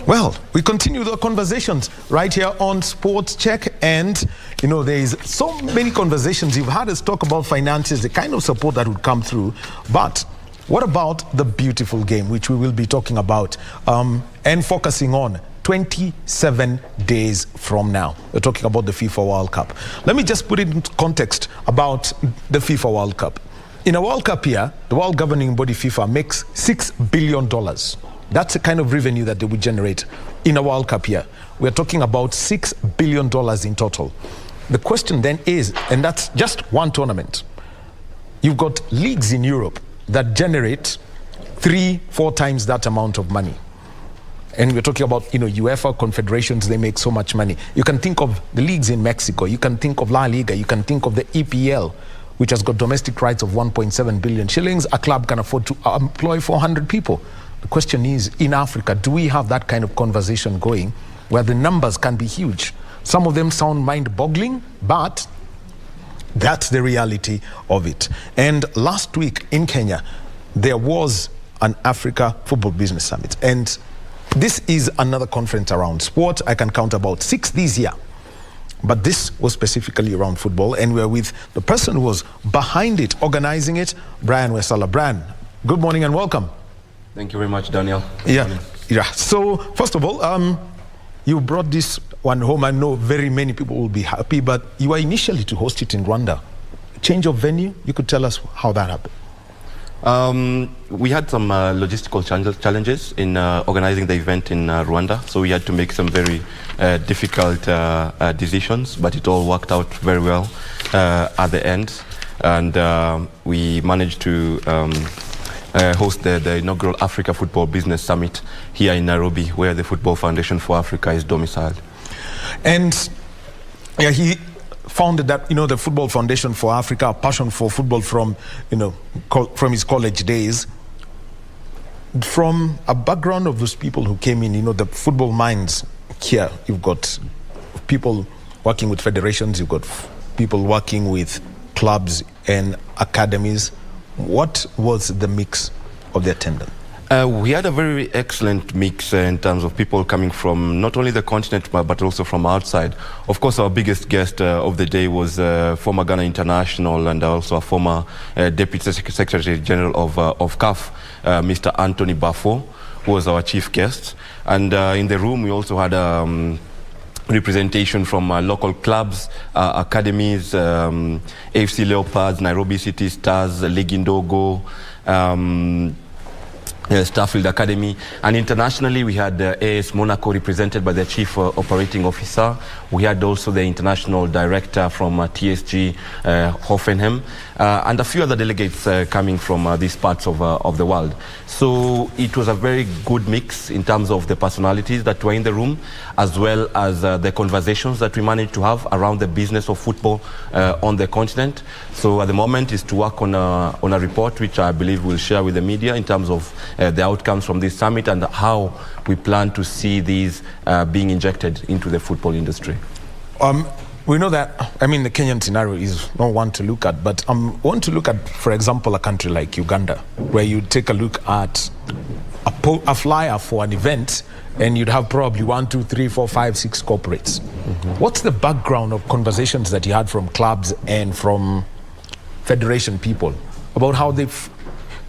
Well, we continue the conversations right here on Sports Check, and there is so many conversations. You've heard us talk about finances, the kind of support that would come through, but what about the beautiful game, which we will be talking about and focusing on 27 days from now? We're talking about the FIFA World Cup. Let me just put it into context about the FIFA World Cup. In a World Cup year, the world governing body FIFA makes $6 billion. That's the kind of revenue that they would generate in a World Cup year. We're talking about $6 billion in total. The question then is, and that's just one tournament, you've got leagues in Europe that generate 3-4 times that amount of money. And we're talking about, UEFA confederations, they make so much money. You can think of the leagues in Mexico, you can think of La Liga, you can think of the EPL, which has got domestic rights of 1.7 billion shillings. A club can afford to employ 400 people. The question is, in Africa, do we have that kind of conversation going where the numbers can be huge? Some of them sound mind-boggling, but that's the reality of it. And last week in Kenya, there was an Africa Football Business Summit. And this is another conference around sport. I can count about 6 this year. But this was specifically around football. And we're with the person who was behind it, organizing it, Brian Wesaala. Brian, good morning and welcome. Thank you very much, Daniel. Yeah. So, first of all, you brought this one home. I know very many people will be happy, but you were initially to host it in Rwanda. Change of venue, you could tell us how that happened. We had some logistical challenges in organizing the event in Rwanda, so we had to make some very difficult decisions, but it all worked out very well at the end, and we managed to host the inaugural Africa Football Business Summit here in Nairobi, where the Football Foundation for Africa is domiciled. And he founded that, the Football Foundation for Africa, a passion for football from his college days. From a background of those people who came in, the football minds here, you've got people working with federations, you've got people working with clubs and academies. What was the mix of the attendance? We had a very excellent mix in terms of people coming from not only the continent but also from outside. Of course, our biggest guest of the day was former Ghana international and also a former Deputy Secretary General of CAF, Mr. Anthony Bafo, who was our chief guest. And in the room, we also had representation from local clubs, academies, AFC Leopards, Nairobi City Stars, League Indogo, Starfield Academy, and internationally we had AS Monaco represented by their chief operating officer. We had also the international director from TSG Hoffenheim, and a few other delegates coming from these parts of the world. So it was a very good mix in terms of the personalities that were in the room, as well as the conversations that we managed to have around the business of football on the continent. So at the moment is to work on a report which I believe we'll share with the media in terms of the outcomes from this summit and how we plan to see these being injected into the football industry. We know that, the Kenyan scenario is not one to look at, but I want to look at, for example, a country like Uganda, where you take a look at a flyer for an event and you'd have probably 1, 2, 3, 4, 5, 6 corporates. What's the background of conversations that you had from clubs and from federation people about how they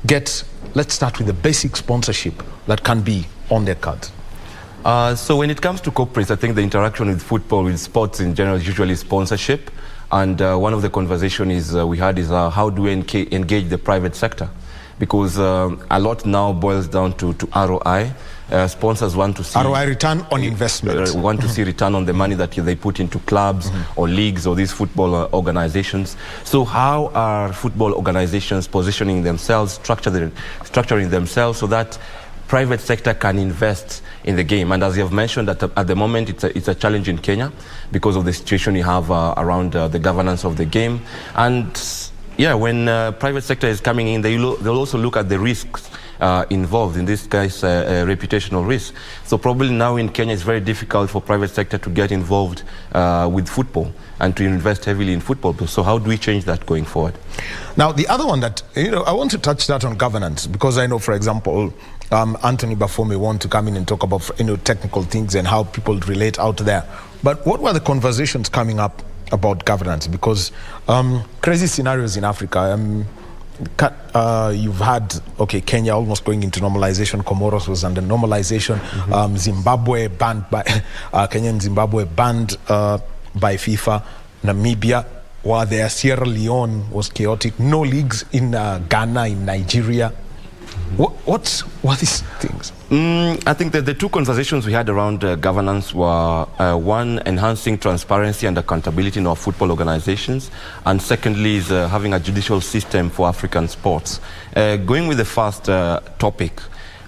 get, let's start with the basic sponsorship that can be on their cards? So when it comes to corporates, I think the interaction with football, with sports in general, is usually sponsorship. And one of the conversations we had is how do we engage the private sector? Because a lot now boils down to ROI. Sponsors want to see ROI, return on investment. Want to see return on the money that they put into clubs or leagues or these football organizations. So how are football organizations positioning themselves, structuring themselves so that private sector can invest in the game? And as you have mentioned, at the moment it's a challenge in Kenya because of the situation you have around the governance of the game. And yeah, when private sector is coming in, they'll also look at the risks involved, in this case, reputational risk. So probably now in Kenya, it's very difficult for private sector to get involved with football and to invest heavily in football. So how do we change that going forward? Now, the other one that, I want to touch that on governance, because I know, for example, Anthony Wahome want to come in and talk about, technical things and how people relate out there. But what were the conversations coming up about governance? Because crazy scenarios in Africa. You've had, Kenya almost going into normalization. Comoros was under normalization. Zimbabwe banned by Kenya and Zimbabwe banned by FIFA. Namibia, while there, Sierra Leone was chaotic. No leagues in Ghana, in Nigeria. What were these things? I think that the two conversations we had around governance were one, enhancing transparency and accountability in our football organizations, and secondly is having a judicial system for African sports. Going with the first topic,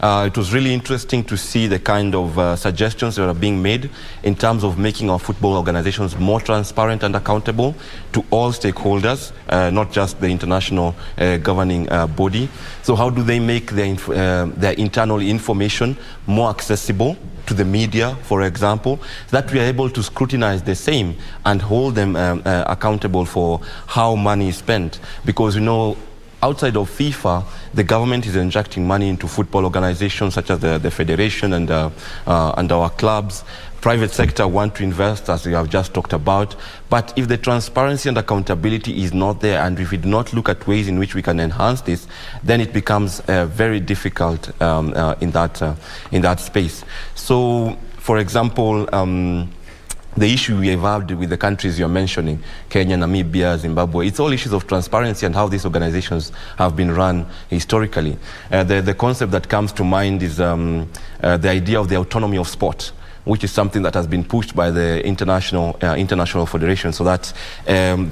it was really interesting to see the kind of suggestions that are being made in terms of making our football organizations more transparent and accountable to all stakeholders, not just the international governing body. So how do they make their internal information more accessible to the media, for example, so that we are able to scrutinize the same and hold them accountable for how money is spent? Because, outside of FIFA, the government is injecting money into football organizations such as the federation and our clubs. Private sector want to invest, as we have just talked about. But if the transparency and accountability is not there, and if we do not look at ways in which we can enhance this, then it becomes very difficult in that space. So, for example, the issue we have had with the countries you're mentioning, Kenya, Namibia, Zimbabwe, it's all issues of transparency and how these organizations have been run historically. The concept that comes to mind is the idea of the autonomy of sport, which is something that has been pushed by the international federation, so that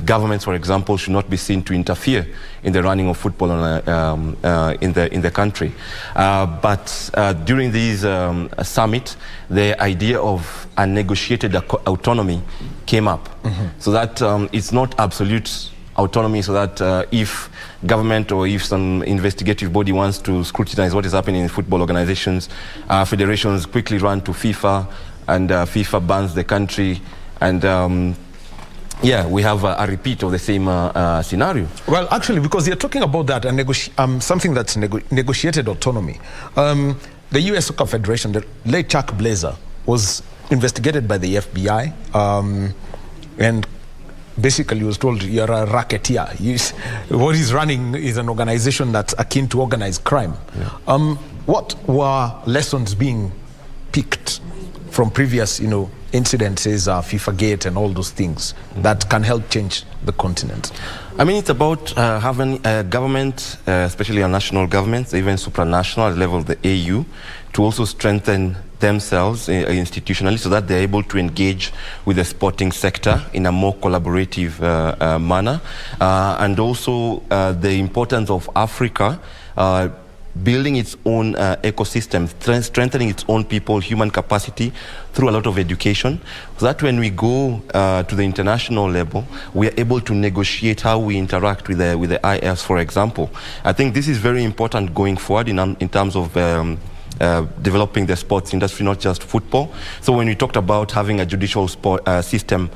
governments, for example, should not be seen to interfere in the running of football in the country. But during this summit, the idea of a negotiated autonomy came up, so that it's not absolute autonomy, so that if government or if some investigative body wants to scrutinize what is happening in football organizations, federations quickly run to FIFA, and FIFA bans the country, and we have a repeat of the same scenario. Well, actually, because you're talking about that, something that's negotiated autonomy. The U.S. Soccer Federation, the late Chuck Blazer, was investigated by the FBI, and basically he was told, you're a racketeer. What he's running is an organization that's akin to organized crime. Yeah. What were lessons being picked from previous, incidences, FIFA Gate and all those things that can help change the continent? I mean, it's about having a government, especially a national government, even supranational at the level of the AU, to also strengthen themselves institutionally, so that they're able to engage with the sporting sector in a more collaborative manner. And also the importance of Africa building its own ecosystem, strengthening its own people, human capacity through a lot of education, so that when we go to the international level, we are able to negotiate how we interact with the IFs, for example. I think this is very important going forward in terms of developing the sports industry, not just football. So when we talked about having a judicial system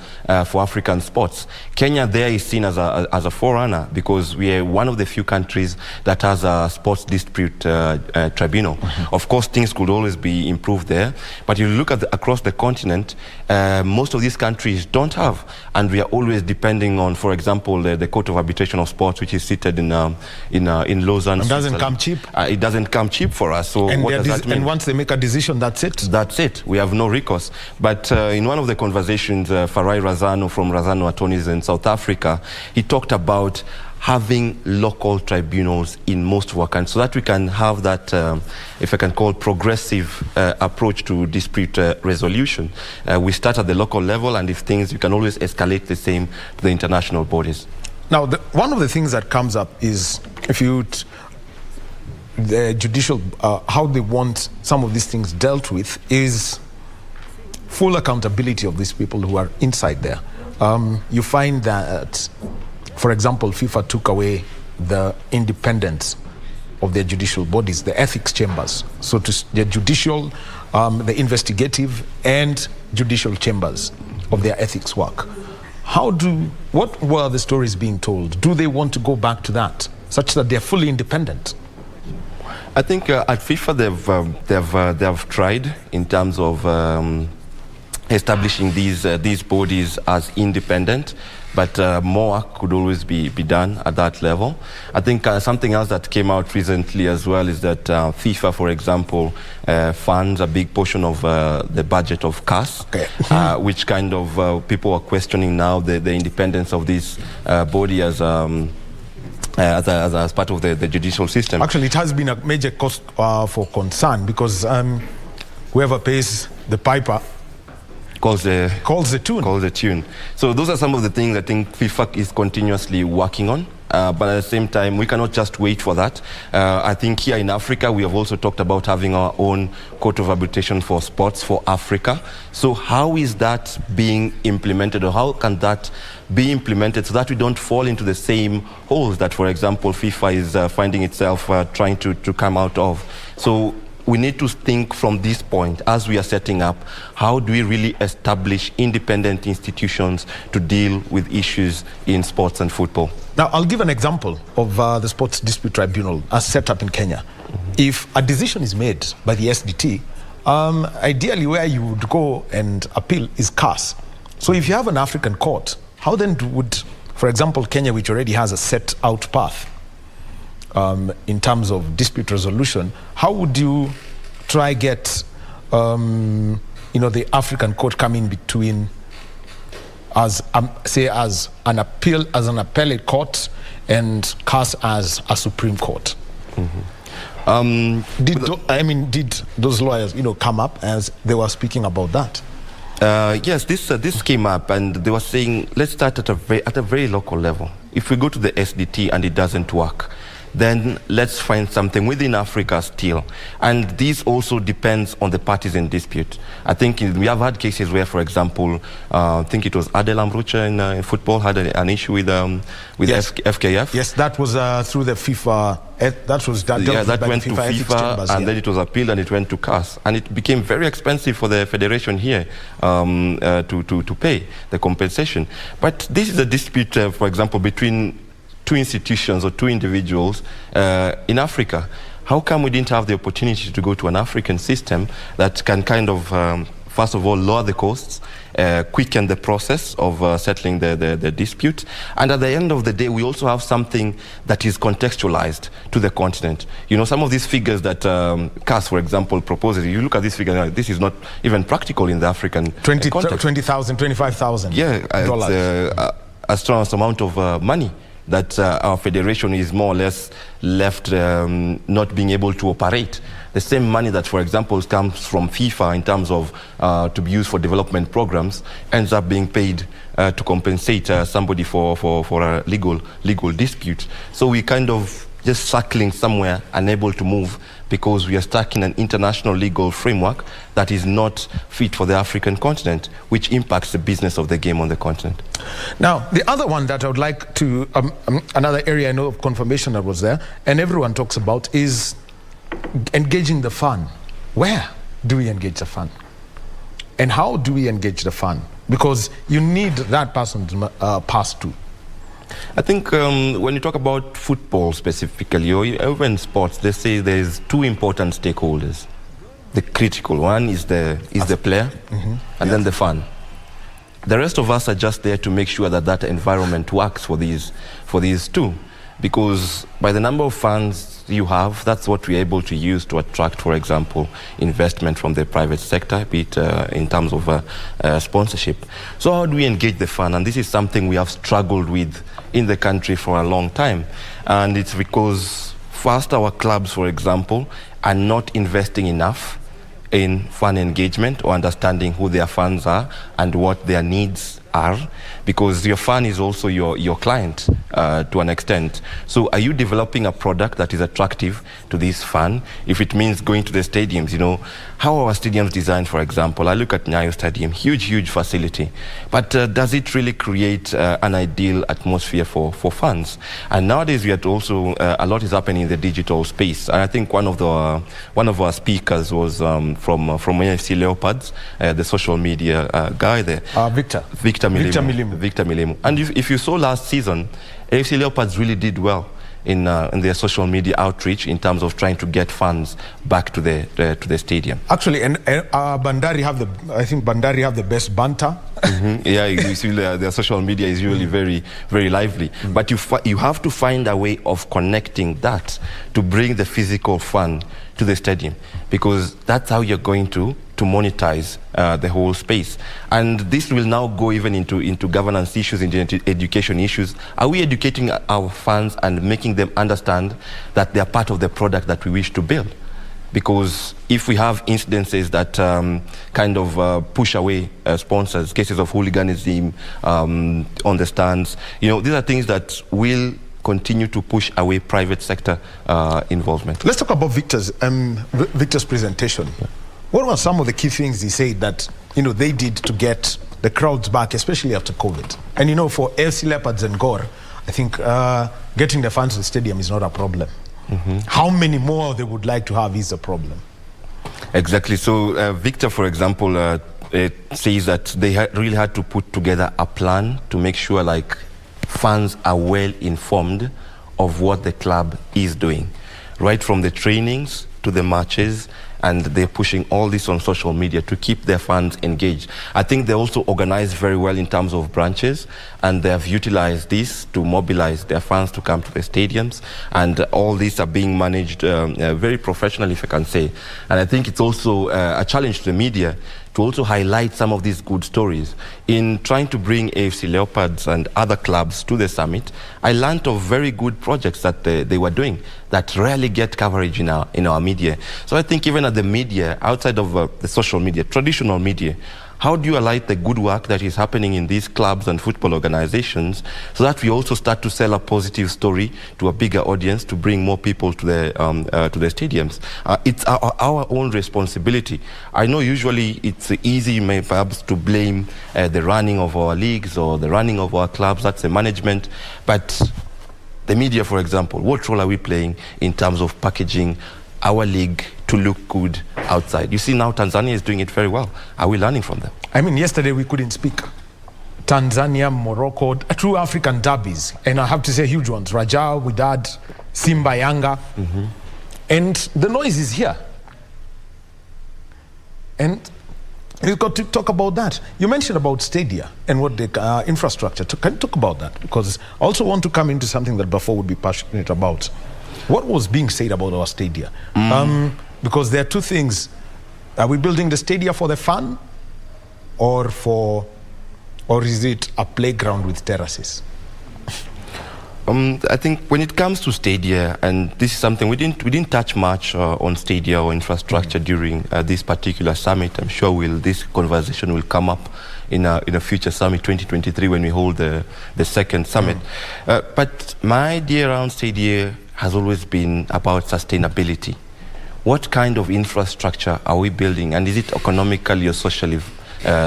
for African sports, Kenya there is seen as a forerunner, because we are one of the few countries that has a sports dispute tribunal. Of course, things could always be improved there, but you look at across the continent, most of these countries don't have, and we are always depending on, for example, the Court of Arbitration of Sports, which is seated in Lausanne. It doesn't come cheap. It doesn't come cheap for us. So what does that mean? And once they make a decision, that's it? That's it. We have no recourse. But in one of the conversations, Farai Razano from Razano Attorneys in South Africa, he talked about having local tribunals in most of our countries, so that we can have that, if I can call, progressive approach to dispute resolution. We start at the local level, and if things, you can always escalate the same to the international bodies. Now, one of the things that comes up is, if you the judicial, how they want some of these things dealt with, is full accountability of these people who are inside there. You find that, for example, FIFA took away the independence of their judicial bodies, the ethics chambers. So the judicial, the investigative and judicial chambers of their ethics work. What were the stories being told? Do they want to go back to that, such that they're fully independent? I think at FIFA they've tried in terms of establishing these bodies as independent, but more could always be done at that level. I think something else that came out recently as well is that FIFA, for example, funds a big portion of the budget of CAS, okay. Which kind of people are questioning now the independence of this body as part of the judicial system. Actually, it has been a major cause for concern, because whoever pays the piper calls the tune. So those are some of the things I think FIFA is continuously working on. But at the same time, we cannot just wait for that. I think here in Africa, we have also talked about having our own court of arbitration for sports for Africa. So how is that being implemented, or how can that be implemented so that we don't fall into the same holes that, for example, FIFA is finding itself trying to come out of? So we need to think from this point, as we are setting up, how do we really establish independent institutions to deal with issues in sports and football? Now, I'll give an example of the Sports Dispute Tribunal as set up in Kenya. If a decision is made by the SDT, ideally where you would go and appeal is CAS. So if you have an African court, how then would, for example, Kenya, which already has a set out path in terms of dispute resolution, how would you try get the African court come in between as as an appellate court and CAS as a Supreme Court? Did those lawyers come up as they were speaking about that? Yes, this came up, and they were saying, let's start at a very local level. If we go to the SDT and it doesn't work, then let's find something within Africa still. And this also depends on the parties in dispute. I think we have had cases where, for example, I think it was Adel Amrucha in football had an issue with yes. FKF. Yes, that was through the FIFA. That went to FIFA, and yeah. then it was appealed and it went to CAS. And it became very expensive for the federation here to pay the compensation. But this is a dispute, for example, between two institutions or two individuals in Africa. How come we didn't have the opportunity to go to an African system that can kind of, first of all, lower the costs, quicken the process of settling the dispute, and at the end of the day, we also have something that is contextualized to the continent. Some of these figures that CAS, for example, proposes, you look at this figure, this is not even practical in the African context. $20,000, $25,000. Yeah, it's a strong amount of money that our federation is more or less left not being able to operate. The same money that, for example, comes from FIFA in terms of to be used for development programs ends up being paid to compensate somebody for a legal dispute. So we kind of just circling somewhere, unable to move, because we are stuck in an international legal framework that is not fit for the African continent, which impacts the business of the game on the continent. Now, the other one that I would like to, another area I know of confirmation that was there, and everyone talks about, is engaging the fan. Where do we engage the fan? And how do we engage the fan? Because you need that person to pass to. I think when you talk about football specifically, or even sports, they say there's two important stakeholders. The critical one is the player, and then the fan. The rest of us are just there to make sure that that environment works for these two, because by the number of fans you have, that's what we're able to use to attract, for example, investment from the private sector, be it in terms of sponsorship. So how do we engage the fan? And this is something we have struggled with in the country for a long time. And it's because first, our clubs, for example, are not investing enough in fan engagement or understanding who their fans are and what their needs are, because your fan is also your client to an extent. So are you developing a product that is attractive to this fan? If it means going to the stadiums, you know, how are our stadiums designed, for example? I look at Nyayo Stadium, huge facility. But does it really create an ideal atmosphere for fans? And nowadays we are also, a lot is happening in the digital space. And I think one of our speakers was from AFC Leopards, the social media guy there. Victor Milemu. And if you saw last season, AFC Leopards really did well in their social media outreach in terms of trying to get fans back to the stadium. Actually, and Bandari have the best banter. Yeah, you see their social media is usually very lively. But you have to find a way of connecting that to bring the physical fun to the stadium, because that's how you're going to monetize the whole space. And this will now go even into governance issues, into education issues. Are we educating our fans and making them understand that they are part of the product that we wish to build? Because if we have incidences that kind of push away sponsors, cases of hooliganism on the stands, you know, these are things that will continue to push away private sector involvement. Let's talk about Victor's presentation. What were some of the key things he said that, you know, they did to get the crowds back, especially after COVID? And, you know, for AFC Leopards and Gore, I think getting the fans to the stadium is not a problem. How many more they would like to have is a problem. Exactly. So Victor, for example, says that they really had to put together a plan to make sure, like, fans are well informed of what the club is doing, right from the trainings to the matches, and they're pushing all this on social media to keep their fans engaged. I think they also organize very well in terms of branches, and they have utilized this to mobilize their fans to come to the stadiums, and all these are being managed very professionally, if I can say. And I think it's also a challenge to the media to also highlight some of these good stories. In trying to bring AFC Leopards and other clubs to the summit, I learned of very good projects that they were doing that rarely get coverage in our media. So I think even at the media, outside of the social media, traditional media, how do you highlight the good work that is happening in these clubs and football organizations so that we also start to sell a positive story to a bigger audience to bring more people to the stadiums? It's our own responsibility. I know usually it's easy perhaps to blame the running of our leagues or the running of our clubs. That's the management. But the media, for example, what role are we playing in terms of packaging our league to look good outside? You see now Tanzania is doing it very well. Are we learning from them? I mean, yesterday we couldn't speak. Tanzania, Morocco, true African derbies. And I have to say huge ones. Raja, Wydad, Simba, Yanga. And the noise is here. And we've got to talk about that. You mentioned about stadia and what the infrastructure. Can you talk about that? Because I also want to come into something that Bafo would be passionate about. What was being said about our stadia? Because there are two things. Are we building the stadia for the fun or is it a playground with terraces? I think when it comes to stadia, and this is something we didn't touch much on stadia or infrastructure during this particular summit. I'm sure this conversation will come up in a future summit 2023 when we hold the second summit. But my idea around stadia has always been about sustainability. What kind of infrastructure are we building, and is it economically or socially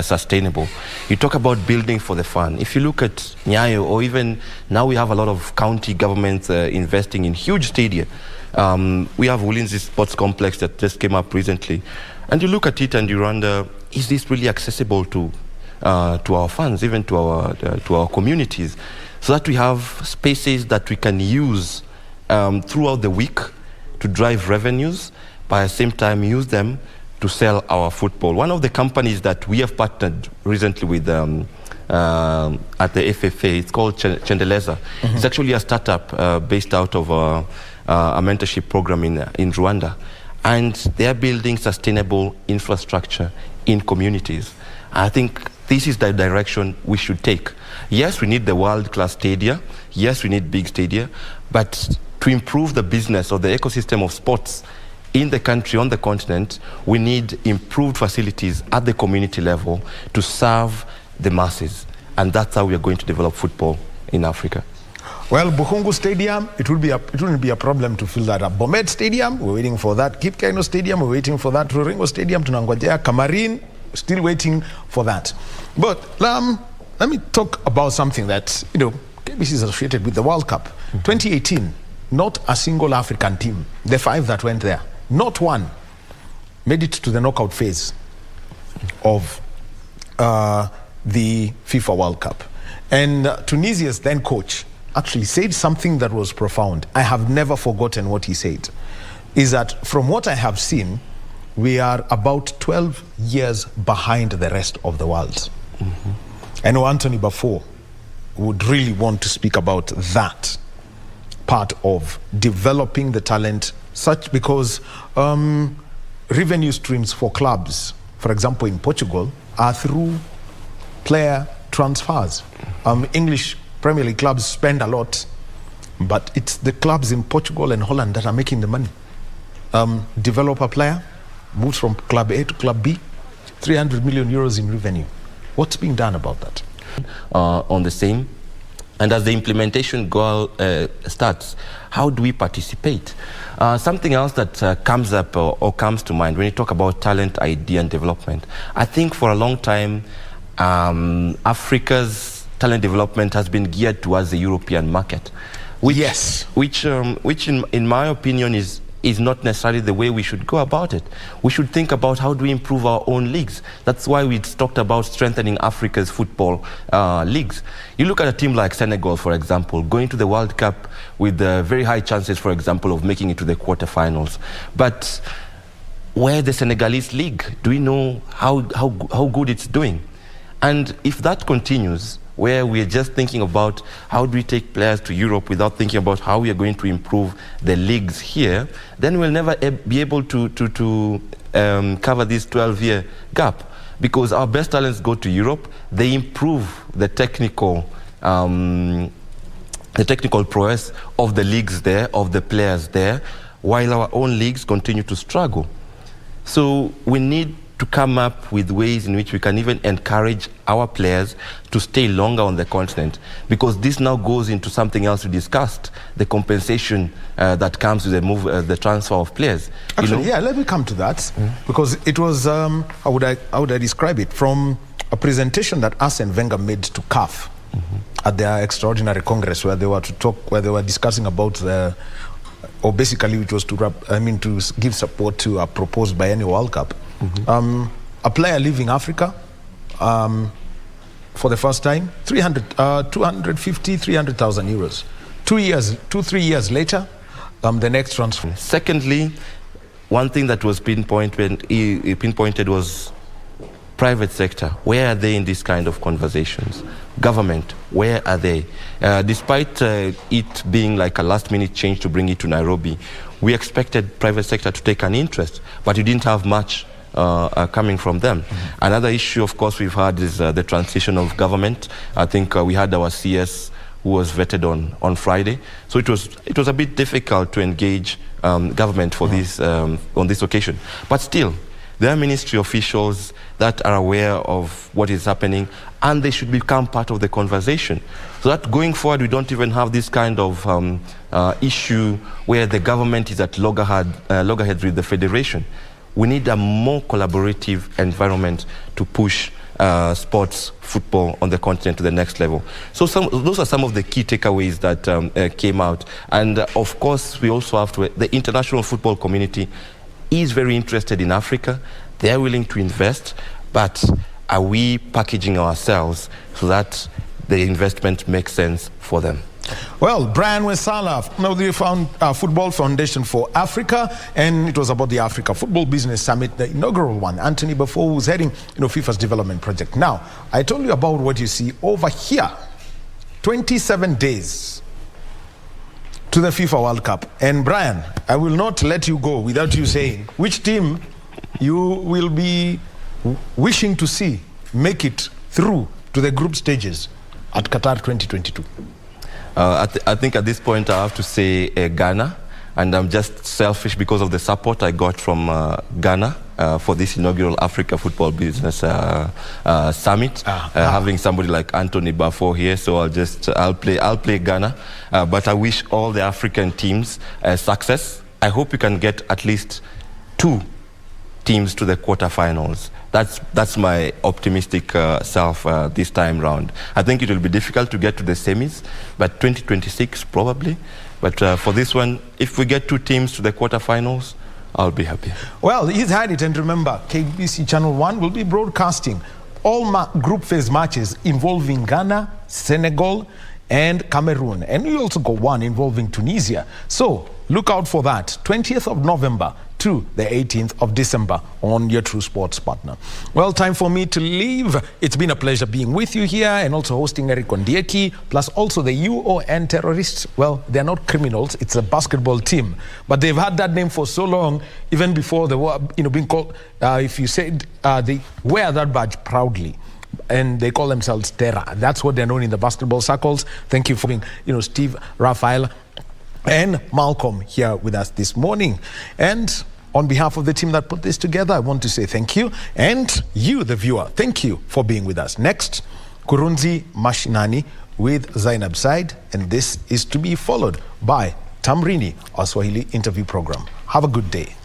sustainable? You talk about building for the fun. If you look at Nyayo, or even now we have a lot of county governments investing in huge stadia. We have Ulinzi Sports Complex that just came up recently. And you look at it and you wonder, is this really accessible to our fans, even to our communities, so that we have spaces that we can use throughout the week to drive revenues, but at the same time use them to sell our football. One of the companies that we have partnered recently with at the FFA, it's called Chendeleza. It's actually a startup based out of a mentorship program in Rwanda. And they're building sustainable infrastructure in communities. I think this is the direction we should take. Yes, we need the world-class stadia. Yes, we need big stadia. But to improve the business or the ecosystem of sports in the country, on the continent, we need improved facilities at the community level to serve the masses. and that's how we are going to develop football in Africa. Well, Bukhungu Stadium, it wouldn't be a problem to fill that up. Bomet Stadium, we're waiting for that. Kip Keino Stadium, we're waiting for that. Ruringo Stadium, tunangojea. Kamarin, still waiting for that. But let me talk about something that, KBC is associated with the World Cup. 2018, not a single African team, the 5 that went there, not one, made it to the knockout phase of the FIFA World Cup. And Tunisia's then coach actually said something that was profound. I have never forgotten what he said. Is that from what I have seen, we are about 12 years behind the rest of the world. I know Anthony Bafo would really want to speak about that part of developing the talent, because revenue streams for clubs, for example, in Portugal, are through player transfers. English Premier League clubs spend a lot, but it's the clubs in Portugal and Holland that are making the money. Develop a player, moves from club A to club B, 300 million euros in revenue. What's being done about that? On the same, and as the implementation goal starts, how do we participate? Something else that comes up or comes to mind when you talk about talent, idea, and development. I think for a long time, Africa's talent development has been geared towards the European market, which in my opinion is not necessarily the way we should go about it. We should think about how do we improve our own leagues. That's why we talked about strengthening Africa's football leagues. You look at a team like Senegal, for example, going to the World Cup with very high chances, for example, of making it to the quarterfinals. But where the Senegalese league, do we know how good it's doing? And if that continues, where we're just thinking about how do we take players to Europe without thinking about how we are going to improve the leagues here, then we'll never be able to cover this 12-year gap. Because our best talents go to Europe, they improve the technical prowess of the leagues there, of the players there, while our own leagues continue to struggle. So we need to come up with ways in which we can even encourage our players to stay longer on the continent, because this now goes into something else we discussed, the compensation that comes with the transfer of players. Actually, yeah, let me come to that, because it was, how would I describe it, from a presentation that Arsene Wenger made to CAF at their extraordinary congress, where they were discussing about or basically it was to give support to a proposed biennial World Cup. A player leaving Africa for the first time, 250, 300,000 euros. 3 years later, the next transfer. Secondly, one thing that was pinpointed was private sector. Where are they in this kind of conversations? Government, where are they? Despite it being like a last-minute change to bring it to Nairobi, we expected private sector to take an interest, but you didn't have much coming from them. Another issue, of course, we've had is the transition of government. I think we had our CS who was vetted on Friday, so it was a bit difficult to engage government for this on this occasion. But still, there are ministry officials that are aware of what is happening, and they should become part of the conversation. So that going forward, we don't even have this kind of issue where the government is at loggerheads with the federation. We need a more collaborative environment to push sports, football on the continent to the next level. So those are some of the key takeaways that came out. And of course, we also have to, the international football community is very interested in Africa. They're willing to invest, but are we packaging ourselves so that the investment makes sense for them? Well, Brian Wesaala, the Football Foundation for Africa, and it was about the Africa Football Business Summit, the inaugural one. Anthony Bafo, who's heading FIFA's development project. Now, I told you about what you see over here. 27 days to the FIFA World Cup. And Brian, I will not let you go without you saying which team you will be wishing to see make it through to the group stages at Qatar 2022. I think at this point I have to say Ghana. and I'm just selfish because of the support I got from Ghana for this inaugural Africa Football Business Summit. Having somebody like Anthony Bafo here, so I'll play Ghana. But I wish all the African teams success. I hope we can get at least 2 teams to the quarterfinals. That's my optimistic self this time round. I think it will be difficult to get to the semis, but 2026 probably. But for this one, if we get 2 teams to the quarterfinals, I'll be happy. Well, he's had it, and remember, KBC Channel 1 will be broadcasting all group phase matches involving Ghana, Senegal, and Cameroon. And we also got one involving Tunisia. So look out for that, 20th of November to the 18th of December on your True Sports partner. Well, time for me to leave. It's been a pleasure being with you here and also hosting Eric Ondieki, plus also the UON terrorists. Well, they're not criminals. It's a basketball team, but they've had that name for so long, even before they were, being called, if you said they wear that badge proudly, and they call themselves Terra. That's what they're known in the basketball circles. Thank you for being, Steve, Raphael, and Malcolm here with us this morning. And on behalf of the team that put this together, I want to say thank you. And you, the viewer, thank you for being with us. Next, Kurunzi Mashinani with Zainab Said, and this is to be followed by Tamrini, our Swahili interview program. Have a good day.